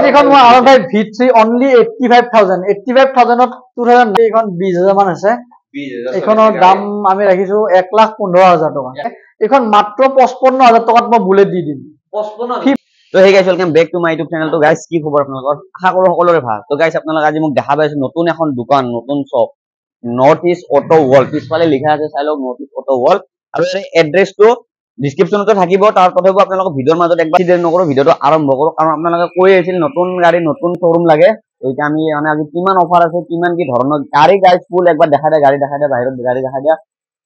Next এখন মই R1 V3 only 85000 ত 2000 এখন 20000 মান আছে। এখনৰ দাম আমি ৰাখিছো 1,15,000 টকা। এখন মাত্ৰ 55,000 টকাত মই বুলেট দি দিম। 55। তো hey guys welcome back to my YouTube channel. তো গাইস কি খবৰ আপোনালোকৰ? আশা কৰো সকলোৰে ভাল। তো গাইস আপোনালোক আজি মোক দেখা পাইছে নতুন এখন দোকান, নতুন shop, north east auto world. পিছফালে লিখা আছে চাই লওক নৰ্থ ইষ্ট অটো ওয়াৰ্ল্ড। আৰু এই এড্ৰেছটো ডিসক্ৰিপশনতে থাকিব। তাৰ কথাও আপোনালোকক ভিডিওৰ মাজত একবাৰ দেৰি নকৰো, ভিডিওটো আৰম্ভ কৰো। কাৰণ আপোনালোকে কৈ আছিল নতুন গাড়ী নতুন শ্বৰুম লাগে। এতিয়া আমি মানে আজি কিমান অফাৰ আছে, কিমান কি ধৰণৰ গাড়ী গাইস ফুল একবাৰ দেখাই দিয়া, গাড়ী দেখাই দিয়া, বাহিৰত গাড়ী দেখাই দিয়া,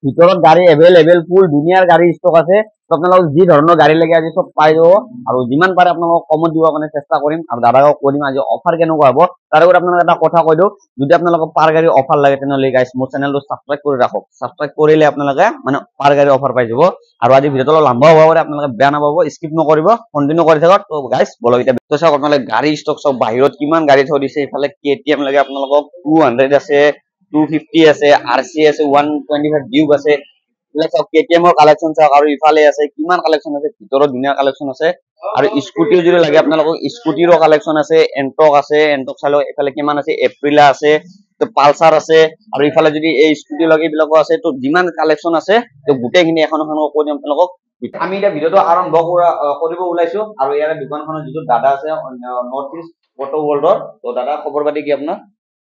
ভিতৰত গাড়ী এভেইলেবল ফুল দুনিয়াৰ গাড়ী ষ্টক আছে। তো আপোনালোকক যি ধৰণৰ গাড়ী লাগে আজি সব পাই যাব। আৰু যিমান পাৰে আপোনালোকক কমত দিবৰ কাৰণে চেষ্টা কৰিম। আৰু দাদাকক কৈ দিম আজি অফাৰ কেনেকুৱা হ'ব। তাৰ আগত আপোনালোকক এটা কথা কৈ দিওঁ, যদি আপোনালোকক পাৰ গাড়ী অফাৰ লাগে তেনেহ'লে গাইস মোৰ চেনেলটো সাবস্ক্ৰাইব কৰি ৰাখক। সাবস্ক্ৰাইব কৰিলে আপোনালোকে মানে পাৰ গাড়ী অফাৰ পাই যাব। আৰু আজি ভিডিওটো অলপ লম্বা হ'ব পাৰে, আপোনালোকে বেয়া নাপাব, স্কিপ নকৰিব, কন্টিনিউ কৰি থাকক। তো গাইস বলক এতিয়া তো চাওক আপোনালোকে গাড়ী ষ্টক চব বাহিৰত কিমান গাড়ী থৈ দিছে। ইফালে KTM লাগে আপোনালোকক 200 আছে, 250 আছে, RC আছে, 125 ডিউক আছে। KTM ৰ কালেকশন চাওক। আৰু ইফালে আছে কিমান কালেকশন আছে, ভিতৰত ধুনীয়া কালেকশন আছে। আৰু স্কুটিও যদি লাগে আপোনালোকক স্কুটিৰো কালেকশন আছে, এন্টক আছে, এন্টক চালো। এফালে কিমান আছে, এপ্ৰিলা আছে, তো পালসাৰ আছে। আৰু ইফালে যদি এই স্কুটি লাগে এইবিলাকো আছে। তো যিমান কালেকশন আছে তো গোটেইখিনি এখন এখন কৈ দিম আপোনালোকক। আমি এতিয়া ভিডিওটো আৰম্ভ কৰিব ওলাইছো। আৰু ইয়াৰে দোকানখনৰ যিটো দাদা আছে নৰ্থ ইষ্ট অটো ওয়াৰ্ল্ডৰ। তো দাদা খবৰ পাতি কি আপোনাৰ?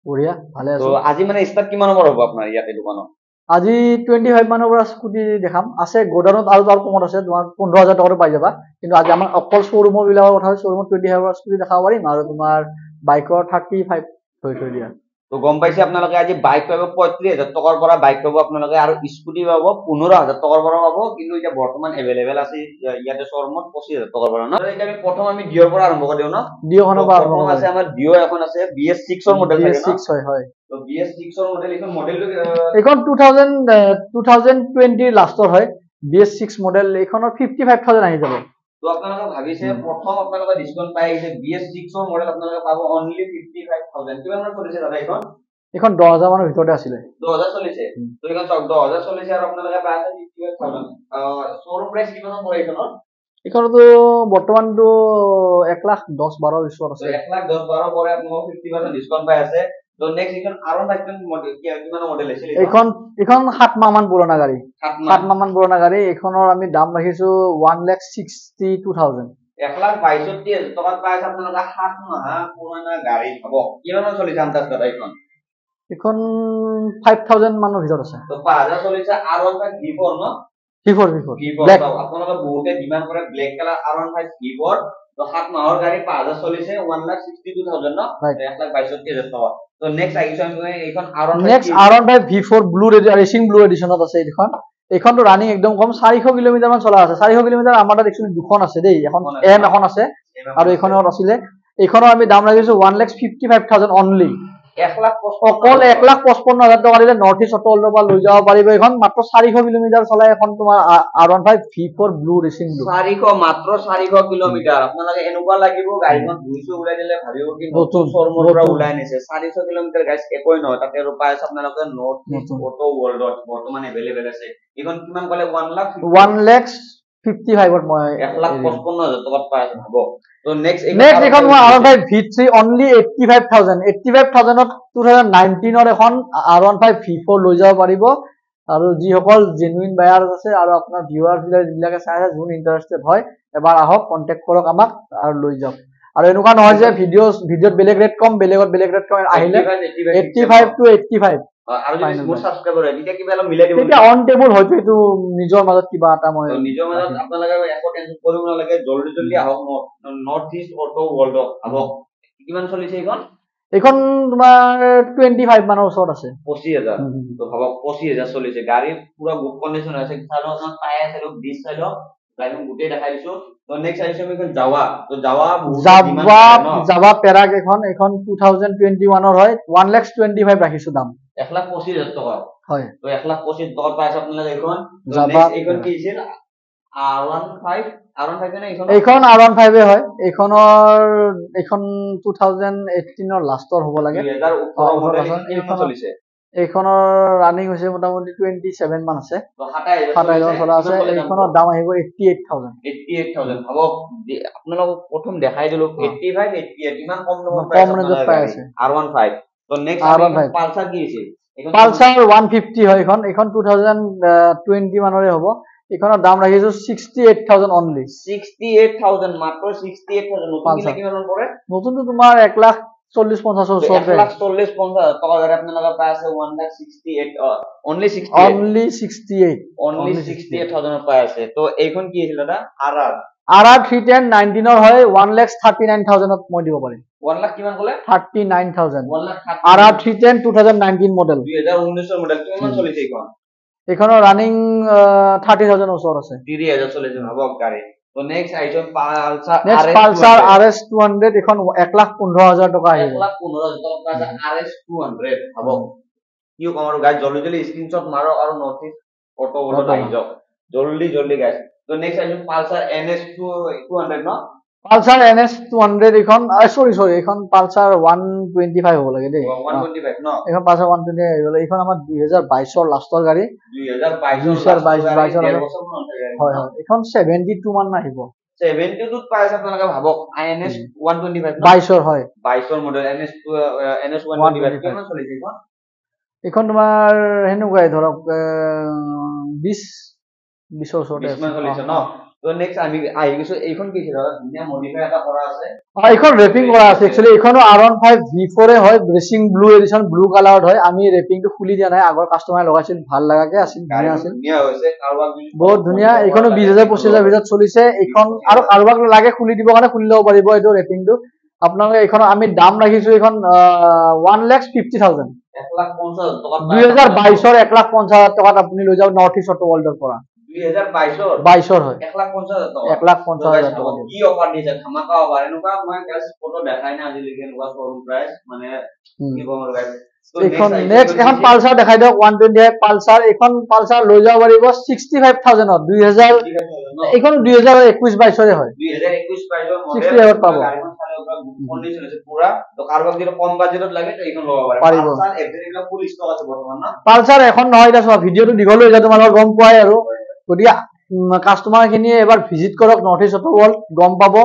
বঢ়িয়া, ভালে আছো। তো আজি মানে ষ্টাৰ্ট কিমানৰ পৰা হ'ব আপোনাৰ ইয়াতে দোকানত? আজি 25 মানৰ পৰা স্কুটি দেখাম। আছে গোডাউনত আৰু তাৰ কমত আছে, তোমাৰ 15,000 টকাটো পাই যাবা। কিন্তু আজি আমাৰ অকল শ্বৰুমৰ বিলাকৰ কথা হৈছে, শ্বৰুমত 25 পৰা স্কুটি দেখাব পাৰিম। আৰু তোমাৰ বাইকৰ 35 থৈ দিয়া। তো গম পাইছে আপোনালোকে আজি বাইক পাব 35,000 টকাৰ পৰা বাইক পাব আপোনালোকে। আৰু স্কুটি পাব 15,000 টকাৰ পৰা পাব। কিন্তু এতিয়া বৰ্তমান এভেইলেবল আছে ইয়াতে শ্বৰুমত 25,000 টকাৰ পৰা ন। এতিয়া আমি প্ৰথম ডিঅ'ৰ পৰা আৰম্ভ কৰি দিওঁ ন। ডিঅ'খনৰ পৰা আৰম্ভ আছে আমাৰ ডিঅ' এখন আছে BS6 ৰ মডেল থাকে ন। BS6 হয়। তো BS6 ৰ মডেল, এখন মডেলটো এখন 2020 লাষ্টৰ হয়। BS6 মডেল এখনৰ 55,000 আহি যাব। তো আপোনালোকে ভাবিছে প্ৰথম আপোনালোকে ডিসকাউন্ট পাই আহিছে BS6 ৰ মডেল আপোনালোকে পাব অনলি 55,000। কিমান মান চলিছে দাদা এখন? এখন 10,000 মানৰ ভিতৰতে আছিলে। 10,000 চলিছে। তো এখন 10,000 চলিছে আৰু আপোনালোকে পাই আছে 55,000। শ্বৰুম প্ৰাইস কিমান পৰে এখনৰ? এখনতো বৰ্তমানটো 1,10,12 ওচৰত আছে। 1,10,12 পৰে, আপোনালোক 50% ডিসকাউন্ট পাই আছে। তো নেক্সট এখন R1 মডেল কিমান মডেল আছিল? এখন 7 মাহ মান পুৰণা গাড়ী। 7 মাহ মান পুৰণা গাড়ী। এখনৰ আমি দাম ৰাখিছো 1,62,000। 1,62,000 টকাত পাই আছে আপোনালোকে 7 মাহ পুৰণা গাড়ী পাব। কিমান মান চলিছে আন্দাজ দাদা এখন? এখন 5,000 মানৰ ভিতৰত আছে। তো 5,000 চলিছে R1 V4 ন। V4 black. আপোনালোকে বহুতে ডিমান্ড কৰে ব্ল্যাক কালাৰ R1 V4। তো 7 মাহৰ গাড়ী 5,000 চলিছে 1,62,000 ন। 1,62,000 টকা। তো নেক্সট আহিছো আমি এইখন R1 V4 blue racing blue এডিশনত আছে এইখন। এইখনটো ৰানিং একদম কম 400 কিলোমিটাৰ মান চলা আছে। 400 কিলোমিটাৰ আমাৰ তাত একচুয়ালি দুখন আছে দেই। এখন M এখন আছে আৰু এইখনৰ আছিলে। এইখনৰ আমি দাম ৰাখিছো 1,55,000 অনলি। 1,55,000 টকা দিলে নৰ্থ ইষ্ট অটো ওয়াৰ্ল্ডৰ পৰা লৈ যাব পাৰিব। এখন মাত্ৰ 400 কিলোমিটাৰ চলাই এখন তোমাৰ R1 V4 blue racing blue. 400 মাত্ৰ 400 কিলোমিটাৰ। আপোনালোকে এনেকুৱা লাগিব গাড়ীখন ধুইছো ওলাই দিলে ভাবিব কি নতুন শ্বৰুমৰ পৰা ওলাই নিছে। 400 কিলোমিটাৰ গাইস একোই নহয়। তাতে আৰু পাই আছে আপোনালোকে নৰ্থ ইষ্ট অটো ওয়াৰ্ল্ডত বৰ্তমান এভেইলেবল আছে। এখন কিমান ক'লে? 1,55,000 মই 1,55,000 টকাত পাই আছে হ'ব। তো নেক্সট এখন মই R1 V3 অনলি 85,000 ত 2019 ৰ এখন R1 V4 লৈ যাব পাৰিব। আৰু যিসকল জেনুইন বায়াৰ আছে আৰু আপোনাৰ ভিউৱাৰ্ছ বিলাকে চাই আছে, যোন ইন্টাৰেস্টেড হয় এবাৰ আহক, কন্টাক্ট কৰক আমাক আৰু লৈ যাওক। আৰু এনেকুৱা নহয় যে ভিডিঅ'ত বেলেগ ৰেট কম, বেলেগত বেলেগ ৰেট কম, আহিলে 85 to 85। আৰু যদি মোৰ সাবস্ক্ৰাইবাৰ হয় তেতিয়া কিবা অলপ মিলাই দিব। তেতিয়া অন টেবল হয়তো এইটো নিজৰ মাজত কিবা এটা মই নিজৰ মাজত আপোনালোকে একো টেনচন কৰিব নালাগে। জলদি আহক নৰ্থ ইষ্ট অটো ওয়াৰ্ল্ডত আহক। কিমান চলিছে এইখন? এখন তোমাৰ 25 মানৰ ওচৰত আছে। 25,000। তো ভাবক 25,000 চলিছে। গাড়ী পুৰা গুড কন্ডিশন আছে। চালো আপোনাক টায়াৰ চালো, ডিস চালো, গাড়ীখন গোটেই দেখাই দিছো। তো নেক্সট আহিছো আমি এখন জাৱা। তো জাৱা পেৰাক এখন 2021 ৰ হয়। 1,25,000 ৰাখিছো দাম। 1,25,000 টকা। হয়। তো 1,25,000 টকা পাইছে আপোনালোকে এইখন। নেক্সট এইখন কি আছিল? R1 নে এইখন R1 হয়। এইখন 2018 ৰ লাষ্টৰ হ'ব লাগে। 2018 মডেল। কিমান চলিছে? এইখনৰ ৰানিং হৈছে মোটামুটি 27 মান আছে, তো 27,000 27,000 চলা আছে। কিমান ক'লে দামটো? এইখনৰ দাম আহিব 88,000। 88,000 ভাবক আপোনালোকক প্ৰথম দেখাই দিলো 85 88 ইমান কম দামত কম ৰেঞ্জত পাই আছে R15। তো নেক্সট R15 পালসাৰ কি আছে? পালসাৰ 150 হয় এইখন 2020 মানৰে হ'ব। এইখনৰ দাম ৰাখিছো 68,000 অনলি। 68,000 মাত্ৰ 68,000 নতুন কিনা কিমান মান পৰে? নতুনটো তোমাৰ 1,40,50 ওচৰতে। 1,40,50 টকা ধৰে আপোনালোকে পাই আছে 1,68 অনলি 68 অনলি 68,000 পাই আছে। তো এইখন কি আছিল দাদা? RR 310 19 হয় 1,39,000 মই দিব পাৰিম। 1 লাখ কিমান ক'লে? 39,000 1 লাখ RR 310 2019 মডেল 2019 মডেল কিমান চলিছে এইখন? এইখনৰ ৰানিং 30,000 ওচৰত আছে। 30,000 চলিছে ভাবক গাড়ী। তো next item Pulsar next Pulsar RS 200 এখন 1,15,000 টকা আহিব। 1,15,000 টকা RS 200 ভাবক কি কম আৰু গাইজ জলদি স্ক্ৰিনশ্বট মাৰক আৰু নৰ্থ ইষ্ট অটো ওলত আহি যাওক জলদি গাইজ। তো নেক্সট আইটেম পালসাৰ NS 200 ন পালসাৰ NS 200 এখন সৰি এখন পালসাৰ 125 হ'ব লাগে দেই। 125 ন এখন পালসাৰ 120 আহিব লাগে। এইখন আমাৰ 2022 লাষ্টৰ গাড়ী। 2022 হয় এখন 72 মান আহিব। 72 ত পাই আছে আপোনালোকে ভাবক INS 125 22 হয় 22 মডেল NS 125 কিমান চলিছে এইখন? এইখন তোমাৰ হেনেকুৱাই ধৰক 20 ওচৰতে মান চলিছে ন। তো নেক্সট আমি আহি গৈছো এইখন কি ছিল ধুনীয়া মডিফাই এটা কৰা আছে। এইখন ৰেপিং কৰা আছে একচুয়ালি। এইখনো R15 V4 হয় ব্ৰেচিং ব্লু এডিশন ব্লু কালাৰত হয়। আমি ৰেপিংটো খুলি দিয়া নাই, আগৰ কাস্টমাৰে লগাইছিল ভাল লাগাকে আছিল, ধুনীয়া আছিল, ধুনীয়া হৈছে কাৰোবাক বহুত ধুনীয়া। এইখনো 20,000-25,000 ভিতৰত চলিছে। এইখন আৰু কাৰোবাক লাগে খুলি দিব কাৰণে খুলি ল'ব পাৰিব এইটো ৰেপিংটো। আপোনালোকে এইখন আমি দাম ৰাখিছো এইখন 1,50,000 1,50,000 টকা 2022 1,50,000 টকাত আপুনি লৈ যাওক নৰ্থ ইষ্ট অটো ৱৰ্ল্ডৰ পৰা। 2022 হয় 1,50,000 টকা 1,50,000 টকা কি অফাৰ দিছে ধামাকা অফাৰ। এনেকুৱা মই গাইজ ফটো দেখাই নাই আজিলৈকে এনেকুৱা শ্বৰুম প্ৰাইচ মানে কি কম আৰু গাইজ। এইখন নেক্সট এখন পালসাৰ দেখাই দিয়ক 125 পালসাৰ। এইখন পালসাৰ লৈ যাব পাৰিব 65,000 ত 2000 এইখন 2021-22 হয় 2021-22 মডেল 60,000 পাব। গাড়ীখন চালে কন্ডিশন আছে পুৰা। তো কাৰোবাক যদি কম বাজেটত লাগে তো এইখন ল'ব পাৰে। পাৰিব। পালসাৰ এভৰিথিং ফুল ষ্টক আছে বৰ্তমান না। পালসাৰ এখন নহয় এতিয়া চোৱা ভিডিঅ'টো দীঘল হৈ যায় তোমালোকৰ গম পোৱাই আৰু। গতিকে কাস্টমাৰ খিনিয়ে এবাৰ ভিজিট কৰক নৰ্থ ইষ্ট অটো ৱৰ্ল্ড, গম পাব।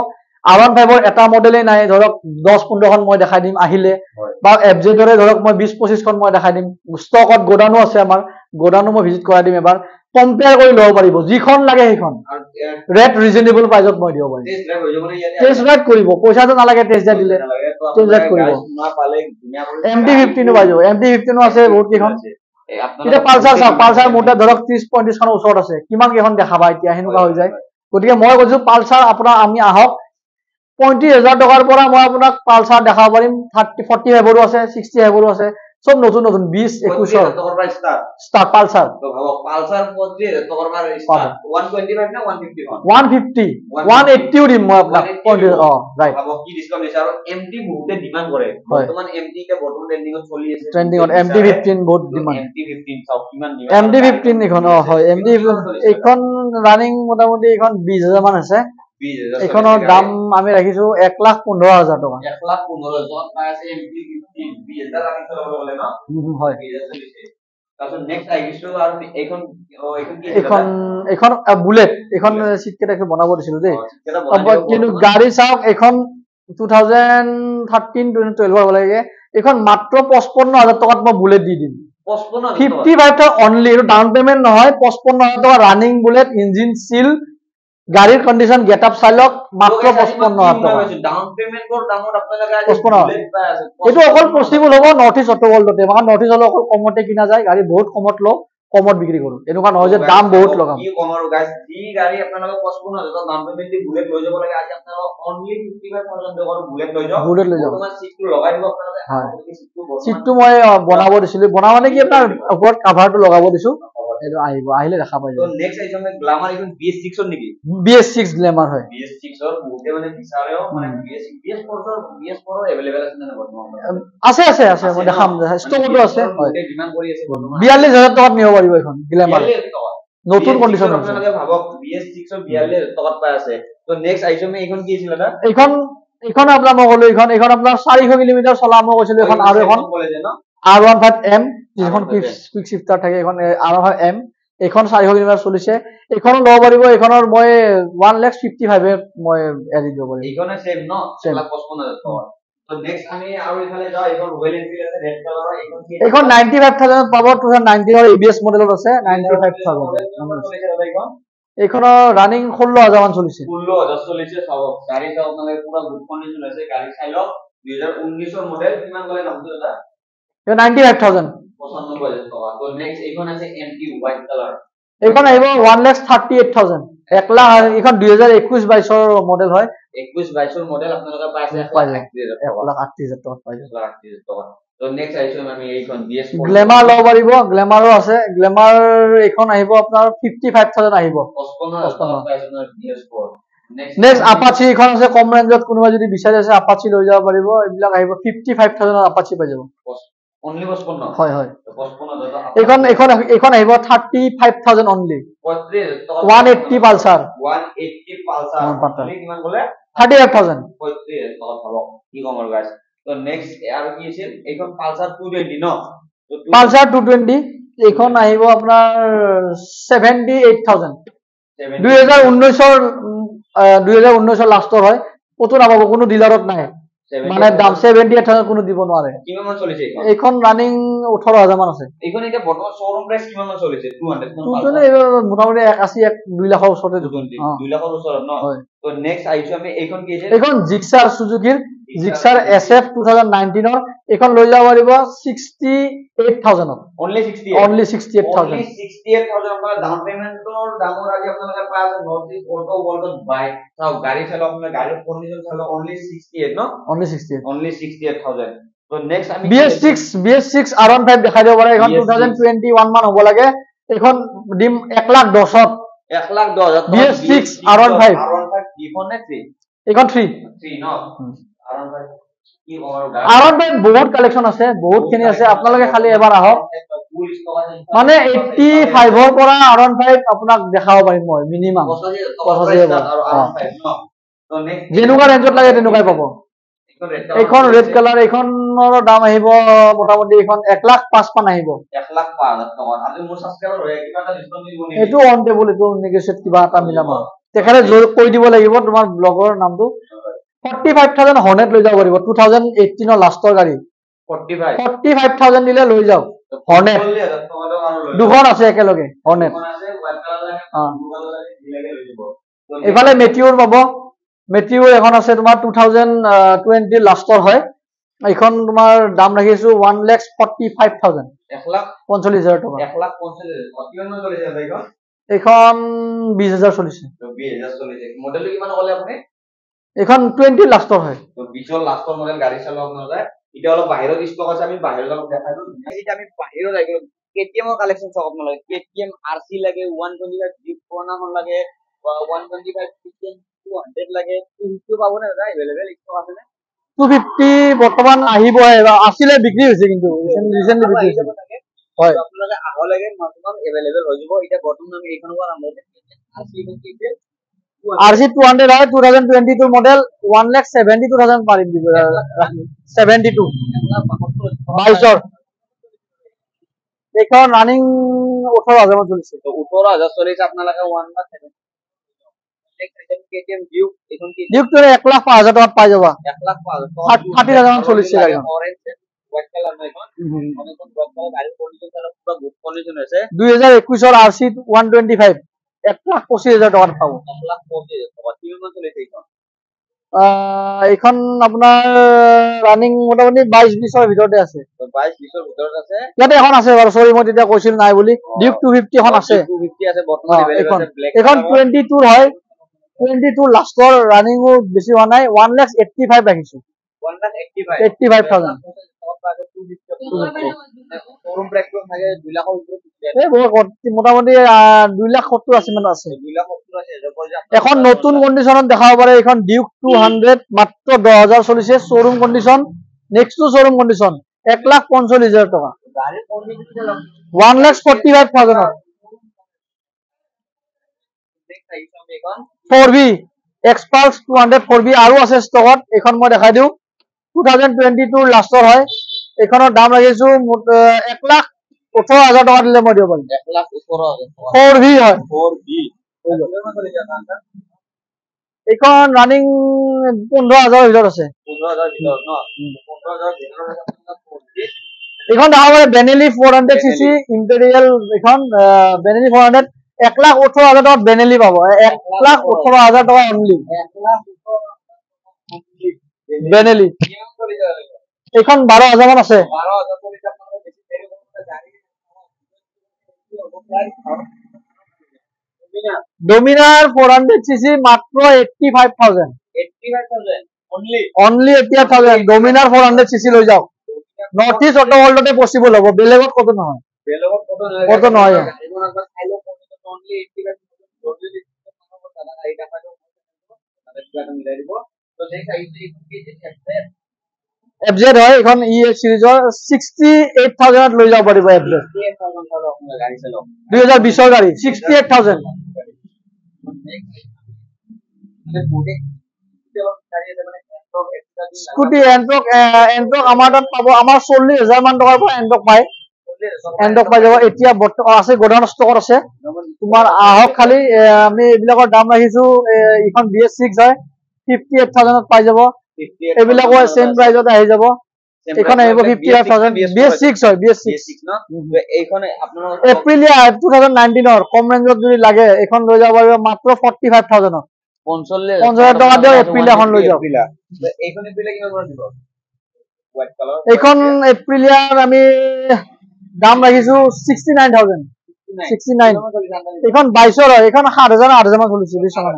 R15 এটা মডেলেই নাই, ধৰক 10-15খন মই দেখাই দিম আহিলে, বা FZ-ৰে ধৰক মই 20-25খন মই দেখাই দিম। ষ্টকত গোডাউনো আছে আমাৰ, গোডাউনো মই ভিজিট কৰাই দিম এবাৰ। কম্পেয়াৰ কৰি ল'ব পাৰিব, যিখন লাগে সেইখন ৰেট ৰিজনেবল প্ৰাইজত মই দিব পাৰিম। টেষ্ট ৰাইড কৰিব, পইচাটো নালাগে টেষ্ট ৰাইড দিলে, টেষ্ট ৰাইড কৰিব। MT-15 পাই যাব, MT-15 আছে বহুত কেইখন। এতিয়া পালসাৰ চাওক, পালসাৰ মোৰ তাত ধৰক 30-35 খনৰ ওচৰত আছে, কিমান কেইখন দেখাবা এতিয়া সেনেকুৱা হৈ যায়। গতিকে মই কৈছো পালসাৰ আপোনাৰ আমি আহক 35,000 টকাৰ পৰা মই আপোনাক পালসাৰ দেখাব পাৰিম। 45ৰো আছে, 65ৰো আছে, চব নতুন 20-21 ষ্টাৰ পালসাৰ। তো ভাবক পালসাৰ 35,000 টকাৰ পৰা ষ্টাৰ্ট 125 না 150 খন 150 180ও দিম মই আপোনাক। ৰাইট ভাবক কি ডিসকাউন্ট দিছে। আৰু MT বহুতে ডিমান্ড কৰে বৰ্তমান। MT কে বৰ্তমান ট্ৰেন্ডিংত চলি আছে, ট্ৰেন্ডিংত MT-15 বহুত ডিমান্ড। MT-15 চাওক কিমান ডিমান্ড। MT-15 এইখন হয় MT-15 এইখন ৰানিং মোটামুটি এইখন 20,000 মান আছে। 20,000 এইখনৰ দাম আমি ৰাখিছো 1,15,000 টকা। 1,15,000 টকা পাই আছে MT-15 20,000 ৰানিং চলাব গলে ন। হয় 20,000 চলিছে। তাৰপিছত নেক্সট আহিছো আৰু এইখন কি এইখন বুলেট। এইখন সিট কেটা বনাব দিছিলো দেই, কিন্তু গাড়ী চাওক এইখন 2013-2012 হ'ব লাগে। এইখন মাত্ৰ 55,000 টকাত মই বুলেট দি দিম। 55,000 অনলি। এইটো ডাউন পেমেন্ট নহয়, 55,000 টকা ৰানিং বুলেট, ইঞ্জিন সিল, গাড়ীৰ কন্ডিশন গেট আপ চাই লওক, মাত্ৰ 55,000 টকা। ডাউন পেমেন্টৰ দামত আপোনালোকে আজি 55,000 বুলেট পাই আছে। এইটো অকল পসিবল হ'ব নৰ্থ ইষ্ট অটো ৱৰ্ল্ডতে। মানে নৰ্থ ইষ্ট অকল কমতে কিনা যায়, গাড়ী বহুত কমত লওঁ, কমত বিক্ৰী কৰো। এনেকুৱা নহয় যে দাম বহুত লগাম। কি কম আৰু গাইজ, যি গাড়ী আপোনালোকে 55,000 ডাউন পেমেন্ট দি বুলেট লৈ যাব লাগে, আজি আপোনালোকে অনলি 55,000 টকাৰ বুলেট লৈ যাওক। তোমাৰ সিটটো লগাই দিব আপোনালোকে। সিটটো মই বনাব দিছিলো, বনাব মানে কি আপোনাৰ ওপৰত কভাৰটো লগাব দিছো। এইটো আহিব, আহিলে দেখা পাই যাব। তো নেক্সট আইটেম গ্ল্যামাৰ এখন BS6 ৰ নেকি? BS6 গ্ল্যামাৰ হয়। BS6 ৰ বহুতে মানে বিচাৰেও মানে BS4 अवेलेबल আছে না বৰ্তমান? আছে মই দেখাম, ষ্টকতো আছে। বহুতে ডিমান্ড কৰি আছে বৰ্তমান। 42,000 টকাত নিব পাৰিব এখন গ্ল্যামাৰ, নতুন কন্ডিশন আছে। আপোনালোকে ভাবক BS6 ৰ 42,000 টকাত পাই আছে। তো নেক্সট আইটেম এইখন কি আছিল দাদা? এইখন আপোনাৰ মই ক'লো এইখন আপোনাৰ 400 কিলোমিটাৰ চলা মই কৈছিলো। এখন আৰু এখন R15M যিখন কুইক শিফটাৰ থাকে এইখন R1.5M এইখন 400 কিলোমিটাৰ চলিছে এইখনো ল'ব পাৰিব এইখনৰ মই 1,55,000 মই এৰি দিব পাৰিম এইখনে সেম ন 1,55,000 টকা তো নেক্সট আমি আৰু ইফালে যাও এইখন ৰয়েল এনফিল্ড আছে ৰেড কালাৰৰ এইখন 95,000 পাব 2019 ৰ ABS মডেলত আছে 95,000 এইখনৰ ৰানিং 16,000 মান চলিছে 16,000 চলিছে চাওক গাড়ী চাওক মানে পুৰা গুড কন্ডিশন আছে গাড়ী চাই লওক 2019 ৰ মডেল কিমান গলে নামটো এটা 95,000 95,000 টকা তো নেক্সট এইখন আছে MT হোয়াইট কালাৰ এইখন আহিব 1,38,000 1 লাখ এইখন 2021-22 ৰ মডেল হয় 21-22 ৰ মডেল আপোনালোকে পাইছে 1,38,000 টকা পাই যাব 1,38,000 টকা তো নেক্সট আইছো আমি এইখন BS গ্ল্যামাৰ ল'ব পাৰিব গ্ল্যামাৰো আছে গ্ল্যামাৰ এইখন আহিব আপোনাৰ 55,000 আহিব 55,000 পাইছে আপোনাৰ BS4 নেক্সট আপাচি এখন আছে কম ৰেঞ্জত কোনোবা যদি বিচাৰি আছে আপাচি লৈ যাব পাৰিব এইবিলাক আহিব 55,000 আপাচি পাই যাব অনলি 55 হয় হয় 55,000 এইখন আহিব 35,000 অনলি 180 পালসার 180 পালসার কিমান বলে 35,000 35,000 টকা পাব কি কম আৰু গাইস তো নেক্সট আৰু কি আছিল এইখন পালসাৰ 220 ন পালসাৰ 220 এইখন আহিব আপোনাৰ 78,000 2019 লাষ্টৰ হয় কতো নাপাব কোনো ডিলাৰত নাই মানে দাম 78,000 কোনো দিব নোৱাৰে কিমান মান চলিছে এইখন ৰানিং 18,000 মান আছে এইখন এটা বৰ্তমান শোৰুম প্ৰাইস কিমান মান চলিছে 200 মোটামুটি 81 2 লাখৰ ওচৰতে 2 লাখৰ ওচৰত ন তো নেক্সট আইছো আমি এইখন কি আছে এইখন জিক্সাৰ সুজুকিৰ জিক্সাৰ SF 2019 ৰ এইখন লৈ যাব পাৰিব 68,000 অনলি 68,000 আপোনাৰ ডাউন পেমেন্টৰ দামৰ আজি আপোনালোকে পাই আছে নৰ্থ ইষ্ট অটো ওয়াৰ্ল্ডত বাই চাও গাড়ী চালক আপোনাৰ গাড়ীৰ কন্ডিশন চালক অনলি 68 ন অনলি 68,000 তো নেক্সট আমি BS6 R15 দেখাই দিব পাৰে এখন 2021 মান হ'ব লাগে এখন ডিম 1,10,000 1,10,000 BS6 R15 ইখন নে 3 এইখন 3 ন R15 কি R15 বহুত কালেকশন আছে বহুত খিনি আছে আপোনালোকে খালি এবাৰ আহক মানে 85 ৰ পৰা R15 আপোনাক দেখাব পাৰিম মই মিনিমাম 85,000 আৰু R15 ন তো নেক্সট যেনেকুৱা ৰেঞ্জত লাগে তেনেকুৱাই পাব এইখন ৰেড কালাৰ এইখনৰ দাম আহিব মোটামুটি এইখন 1,05,000 মান আহিব 1,05,000 টকা আজি মোৰ সাবস্ক্ৰাইবাৰ হৈ কিবা এটা ডিসকাউন্ট দিব নেকি এটো অন টেবল এটো নেগোশিয়েট কিবা এটা মিলাম তেখেতে জোৰ কৈ দিব লাগিব তোমাৰ ব্লগৰ নামটো 45,000 হৰ্নেট লৈ যাব পাৰিব 2018 ৰ লাষ্টৰ গাড়ী 45,000 দিলে লৈ যাওক হৰ্নেট দুখন আছে একেলগে হৰ্নেট এফালে মেটিউৰ পাব মেটিউৰ এখন আছে তোমাৰ 2020 লাষ্টৰ হয় এইখন তোমাৰ দাম ৰাখিছো 1,45,000 1,45,000 টকা 1,45,000 কিমান মান চলিছে এইখন এইখন 20,000 চলিছে 20,000 চলিছে মডেলটো কিমান ক'লে আপুনি এইখন 20 লাষ্টৰ হয় তো 20 লাষ্টৰ মডেল গাড়ী চালক আপোনালোকে এটা অলপ বাহিৰত ষ্টক আছে আমি বাহিৰত অলপ দেখাই দিও এটা আমি বাহিৰত আইগো KTM ৰ কালেকশন চাওক আপোনালোকে KTM RC লাগে 125 ডিপ পুৰণাখন লাগে 125 KTM 200 লাগে 250 পাব না দাদা अवेलेबल ষ্টক আছে নে 250 বৰ্তমান আহিব আছিলে বিক্ৰী হৈছে কিন্তু ৰিসেন্টলি বিক্ৰী হৈছে হয় আপোনালোকে আহ লাগে বৰ্তমান अवेलेबल হৈ যাব এটা বৰ্তমান আমি এইখনৰ পৰা আৰম্ভ RC KTM RC 200 হয় 2022 মডেল 1,72,000 পাৰিম দিব 72 22 এইখন রানিং 18,000 মান চলিছে তো 18,000 চলিছে আপোনালোকে 1,7 KTM ডিউক এখন কি ডিউক তো 1,05,000 টাকা পাই যাবা 1,05,000 30,000 মান চলিছে গাড়ী অরেঞ্জ হোয়াইট কালার নাই এখন অনেক হোয়াইট কালার গাড়ির কন্ডিশন পুরো গুড কন্ডিশন আছে 2021 এর RC 125 1,25,000 টাকা পাব 1,25,000 টাকা কিমান মান চলিছে এখন এখন আপোনাৰ ৰানিং মোটামুটি 22-20 ৰ ভিতৰতে আছে তো 22-20 ৰ ভিতৰত আছে ইয়াতে এখন আছে বাৰু সৰি মই তেতিয়া কৈছিল নাই বুলি ডিউক 250 এখন আছে 250 আছে বৰ্তমান अवेलेबल আছে ব্ল্যাক এখন 22 হয় 22 লাষ্টৰ ৰানিং বেছি হোৱা নাই 1,85,000 ৰাখিছো 1,85,000 শোৰুম প্ৰাইস তো থাকে 2 লাখৰ ওপৰত এই মোটামুটি 2,70,000 আছে মান আছে 2,70,000 আছে এখন নতুন কন্ডিশনত দেখাব পাৰে এখন ডিউক 200 মাত্ৰ 10,000 চলিছে showroom condition next two showroom condition 1,45,000 টাকা গাড়িৰ কন্ডিশন 1,45,000 4V Xpulse 200 4V আৰু আছে ষ্টকত এখন মই দেখাই দিও 2022 লাষ্টৰ হয় এখনৰ দাম ৰাখিছো 18,000 টকা দিলে মই দিব পাৰিম 1,18,000 4V হয় 4B এইখন ৰানিং 15,000 ভিতৰত আছে 15,000 ভিতৰত ন 15,000 ভিতৰত আছে 4B এইখন দেখা পালে বেনেলি 400cc ইম্পেৰিয়েল এইখন বেনেলি 400 1,18,000 টকা বেনেলি পাব 1,18,000 টকা অনলি বেনেলি এইখন 12,000 মান আছে ডমিনাৰ 400cc মাত্ৰ 85,000 অনলি 85,000 ডমিনাৰ 400cc লৈ যাওক নৰ্থ ইষ্ট অটো ৱৰ্ল্ডতে পসিবল হ'ব বেলেগত কত নহয় কত নহয় FZ হয় এখন EX সিৰিজৰ 68,000 লৈ যাব পাৰিব FZ 2020 গাড়ী 68,000 স্কুটি এন্ট্ৰক আমাৰ তাত পাব আমাৰ 40,000 মান টকাৰ পৰা এন্ট্ৰক পায় যাব এতিয়া আছে গোডাউন ষ্টকত আছে তোমাৰ আহক খালি আমি এইবিলাকৰ দাম ৰাখিছো এখন BS6 হয় 58,000 পাই যাব এইবিলাকো সেম প্ৰাইজত আহি যাব এখন আহিব 58,000 BS6 হয় BS6 ন এইখনে আপোনালোকৰ এপ্ৰিলিয়া 2019 কম ৰেঞ্জত যদি লাগে এখন লৈ যাব পাৰিব মাত্ৰ 45,000 50,000 টকা দিও এপ্ৰিলিয়া এখন লৈ যাওক এইখন এপ্ৰিলিয়া কিমান দিব হোৱাইট কালাৰ এইখন এপ্ৰিলিয়াৰ আমি দাম ৰাখিছো 69,000 69 এইখন 22 হয় এইখন 7,000 8,000 মান চলিছে বিশ টকা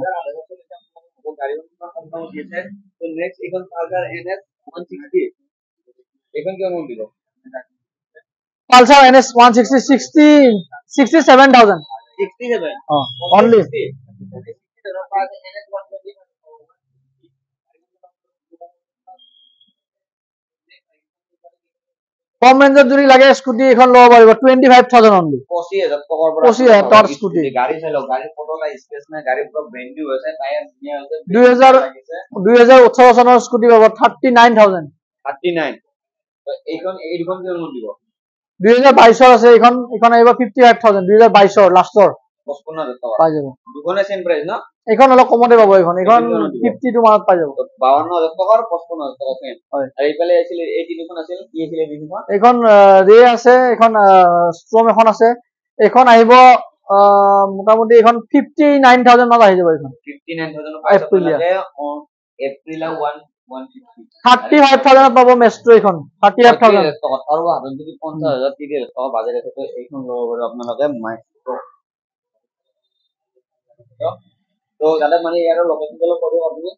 তো নেক্সট এইখন পালসার NS 160 এইখন কেমন দিব পালসার NS 160 67,000 only কম ৰেঞ্জত যদি লাগে স্কুটি এখন ল'ব পাৰিব 25,000 অনলি 25,000 টকাৰ পৰা 25,000 টকাৰ স্কুটি গাড়ী চাইলো গাড়ী ফটোলা স্পেস নাই গাড়ী পুৰো ব্ৰ্যান্ড নিউ আছে টায়াৰ নিয়া আছে 2018 চনৰ স্কুটি পাব 39,000 39 তো এইখন কেমন দিব 2022 আছে এইখন আহিব 55,000 2022 লাষ্টৰ 55,000 টকা পাই যাব দুখনে সেম প্রাইস না এইখন অলপ কমতে পাব এইখন 52 মানত পাই যাব 52,000 টকাৰ 55,000 টকা সেম আৰু এইফালে আছিল 82 খন আছিল কি আছিল 82 খন এইখন ৰে আছে এইখন ষ্ট্ৰম এখন আছে এইখন আহিব মোটামুটি এইখন 59,000 মান আহি যাব এইখন 59,000 এপ্ৰিলিয়া এপ্ৰিলা 150 35,000 পাব মেষ্ট্ৰো এইখন 38,000 টকা আৰু আপুনি যদি 50,000 30,000 টকা বাজেট আছে তো এইখন ল'ব পাৰে আপোনালোকে মাইক্ৰো তো দাদা মানে ইয়াৰ লোকেশন অলপ কৰিব আপুনি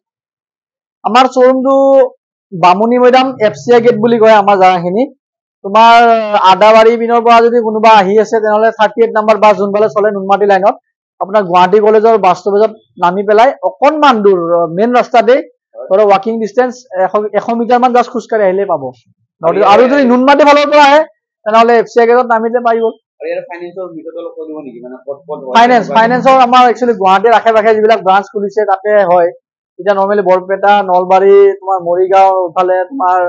আমাৰ শ্বৰুমটো বামুনি মৈদাম FCI গেট বুলি কয় আমাৰ জাগাখিনি তোমাৰ আদাবাৰী পিনৰ পৰা যদি কোনোবা আহি আছে তেনেহলে 38 নম্বৰ বাছ যোনফালে চলে নুনমাটি লাইনত আপোনাৰ গুৱাহাটী কলেজৰ বাছ ষ্টপেজত নামি পেলাই অকনমান দূৰ মেইন ৰাস্তাতে ধৰ ৱাকিং ডিসটেন্স 100 মিটাৰ মান জাষ্ট খোজকাঢ়ি আহিলে পাব আৰু যদি নুনমাটি ফালৰ পৰা আহে তেনেহলে FCI গেটত নামিলে পাই গ'ল আৰু ইয়াৰ ফাইনান্সৰ ভিতৰত অলপ কৰিব নেকি মানে ক'ত ফাইনান্সৰ আমাৰ একচুয়ালি গুৱাহাটীৰ আশে-পাশে যিবিলাক ব্ৰাঞ্চ খুলিছে তাতে হয় এটা নৰমালি বৰপেটা নলবাৰী তোমাৰ মৰিগাঁও উফালে তোমাৰ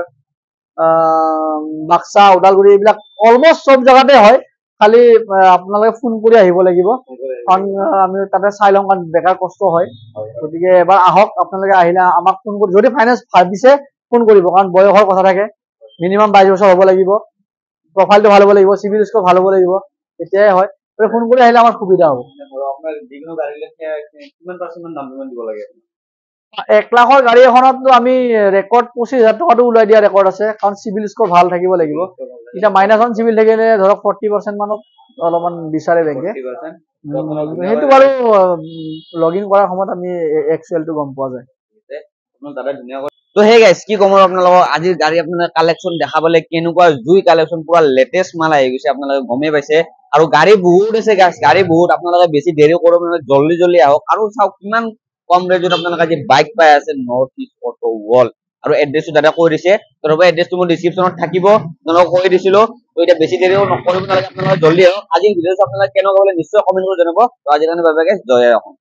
বাক্সা ওদালগুৰি এইবিলাক অলমোস্ট সব জায়গাতে হয় খালি আপোনালোকে ফোন কৰি আহিব লাগিব কাৰণ আমি তাতে চাই লওঁ কাৰণ বেকাৰ কষ্ট হয় গতিকে এবাৰ আহক আপোনালোকে আহিলে আমাক ফোন কৰি যদি ফাইনান্স ভাবিছে ফোন কৰিব কাৰণ বয়সৰ কথা থাকে মিনিমাম 22 বছৰ হ'ব লাগিব প্ৰফাইলটো ভাল হ'ব লাগিব সিভিল স্কোৰ ভাল হ'ব লাগিব তেতিয়াই হয় ফোন কৰি আহিলে আমাৰ সুবিধা হ'ব আপোনাৰ যিকোনো গাড়ী লৈকে কিমান পাৰ্চেন্ট দাম দিব লাগে 1 লাখৰ গাড়ী এখনতটো আমি ৰেকৰ্ড 25,000 টকাটো ওলাই দিয়া ৰেকৰ্ড আছে কাৰণ সিভিল স্কোৰ ভাল থাকিব লাগিব এটা -1 সিভিল থাকিলে ধৰক 40% মানত অলপমান বিচাৰে বেংকে সেইটো বাৰু লগইন কৰাৰ সময়ত আমি এক্সেলটো গম পোৱা যায় দাদা ধুনীয়া তো হে গাইস কি কম আপোনালোকক আজিৰ গাড়ী আপোনাৰ কালেকচন দেখাবলে কেনেকুৱা জুই কালেকচন পুৰা লেটেস্ট মাল আহি গৈছে আপোনালোকে গমেই পাইছে আৰু গাড়ী বহুত আছে গাইস গাড়ী বহুত আপোনালোকে বেছি দেৰি কৰিব নালাগে জলদি আহক আৰু চাওক কিমান কম ৰেঞ্জত আপোনালোকে আজি বাইক পাই আছে নৰ্থ ইষ্ট অটো ৱৰ্ল্ড আৰু এড্ৰেছটো দাদা কৈ দিছে তো ৰবা এড্ৰেছটো মই ডেসক্ৰিপচনত থাকিব আপোনালোকক কৈ দিছিলো তো এটা বেছি দেৰি নকৰিব নালাগে আপোনালোকে জলদি আহক আজিৰ ভিডিঅ'টো আপোনালোকে কেনেকুৱা পালে নিশ্চয় কমেন্ট কৰি জনাব তো আজিৰ কাৰণে বাই বাই গাইস জয় অসম